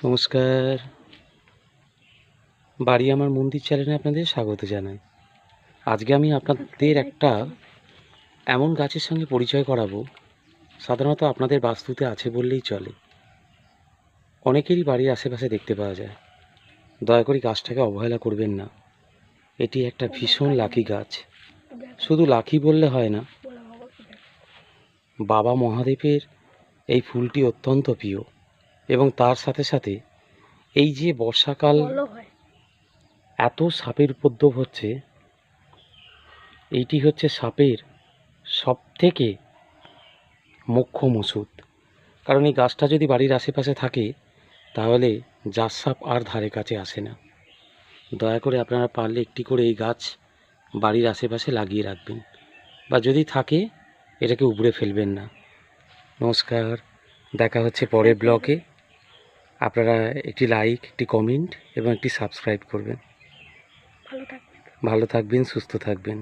নমস্কার। বাড়ি আমার মন্দির চ্যানেলে আপনাদের স্বাগত জানাই। আজকে আমি আপনাদের একটা এমন গাছের সঙ্গে পরিচয় করাবো, সাধারণত আপনাদের বাস্তুতে আছে বললেই চলে। অনেকেরই বাড়ির আশেপাশে দেখতে পাওয়া যায়। দয়া করে গাছটাকে অবহেলা করবেন না। এটি একটা ভীষণ লাকি গাছ। শুধু লাকি বললে হয় না, বাবা মহাদেবের এই ফুলটি অত্যন্ত প্রিয়। এবং তার সাথে সাথে এই যে বর্ষাকাল এত সাপের উপদ্রব হচ্ছে, এইটি হচ্ছে সাপের সবথেকে মোক্ষম ওষুধ। কারণ এই গাছটা যদি বাড়ির আশেপাশে থাকে তাহলে জাত সাপ আর ধারে কাছে আসে না। দয়া করে আপনারা পারলে একটি করে এই গাছ বাড়ির আশেপাশে লাগিয়ে রাখবেন, বা যদি থাকে এটাকে উপড়ে ফেলবেন না। নমস্কার, দেখা হচ্ছে পরের ব্লগে। আপনারা একটি লাইক, একটি কমেন্ট এবং একটি সাবস্ক্রাইব করবেন। ভালো থাকবেন, সুস্থ থাকবেন।